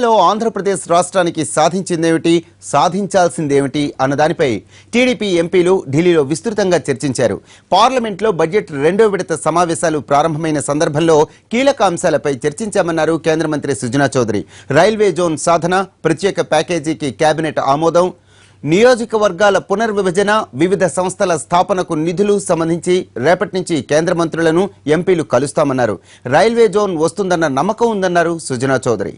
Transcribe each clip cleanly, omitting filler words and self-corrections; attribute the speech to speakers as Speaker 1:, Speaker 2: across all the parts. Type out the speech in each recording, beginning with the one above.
Speaker 1: ఎన్నికల్లో ఆంధ్రప్రదేశ్ రాష్ట్రానికి సాధించిందేమిటి, సాధించాల్సిందేమిటి అన్న దానిపై టీడీపీ ఎంపీలు ఢిల్లీలో విస్తృతంగా చర్చించారు. పార్లమెంట్లో బడ్జెట్ రెండో విడత సమావేశాలు ప్రారంభమైన సందర్భంలో కీలక అంశాలపై చర్చించామన్నారు కేంద్ర మంత్రి సుజనా చౌదరి. రైల్వే జోన్ సాధన, ప్రత్యేక ప్యాకేజీకి కేబినెట్ ఆమోదం, నియోజకవర్గాల పునర్విభజన, వివిధ సంస్థల స్థాపనకు నిధులు సంబంధించి రేపటి నుంచి కేంద్ర మంత్రులను ఎంపీలు కలుస్తామన్నారు. రైల్వే జోన్ వస్తుందన్న నమ్మకం ఉందన్నారు సుజనా చౌదరి.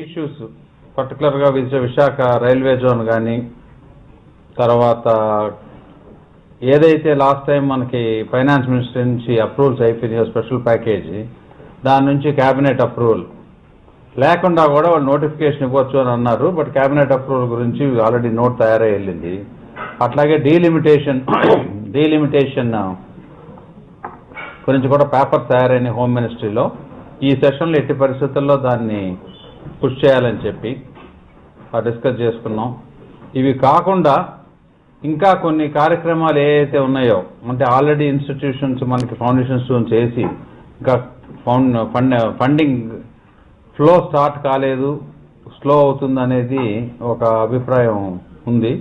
Speaker 2: ఇష్యూస్ పర్టికులర్గా విశాఖ రైల్వే జోన్ కానీ, తర్వాత ఏదైతే లాస్ట్ టైం మనకి ఫైనాన్స్ మినిస్టర్ నుంచి అప్రూవల్స్ అయిపోయినాయో స్పెషల్ ప్యాకేజీ, దాని నుంచి క్యాబినెట్ అప్రూవల్ లేకుండా కూడా వాళ్ళు నోటిఫికేషన్ ఇవ్వచ్చు అని అన్నారు. బట్ క్యాబినెట్ అప్రూవల్ గురించి ఆల్రెడీ నోట్ తయారై వెళ్ళింది. అట్లాగే డీలిమిటేషన్ గురించి కూడా పేపర్ తయారైన హోమ్ మినిస్ట్రీలో ఈ సెషన్లో ఎట్టి పరిస్థితుల్లో దాన్ని పుష్ చేయాలని చెప్పి డిస్కస్ చేసుకున్నాం. ఇవి కాకుండా ఇంకా కొన్ని కార్యక్రమాలు ఏవైతే ఉన్నాయో, అంటే ఆల్రెడీ ఇన్స్టిట్యూషన్స్ మనకి ఫౌండేషన్స్ చేసి ఇంకా ఫండింగ్ ఫ్లో స్టార్ట్ కాలేదు, స్లో అవుతుంది అనేది ఒక అభిప్రాయం ఉంది.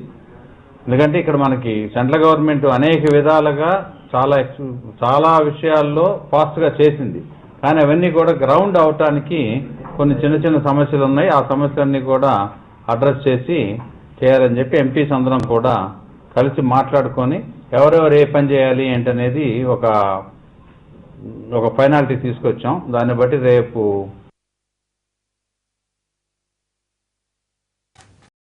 Speaker 2: ఎందుకంటే ఇక్కడ మనకి సెంట్రల్ గవర్నమెంట్ అనేక విధాలుగా చాలా విషయాల్లో ఫాస్ట్గా చేసింది, కానీ అవన్నీ కూడా గ్రౌండ్ అవటానికి కొన్ని చిన్న సమస్యలు ఉన్నాయి. ఆ సమస్యలన్నీ కూడా అడ్రస్ చేసి చేయాలని చెప్పి ఎంపీస్ అందరం కూడా కలిసి మాట్లాడుకొని ఎవరెవరు ఏ పని చేయాలి ఏంటనేది ఒక ఫైనాలిటీ తీసుకొచ్చాం. దాన్ని బట్టి రేపు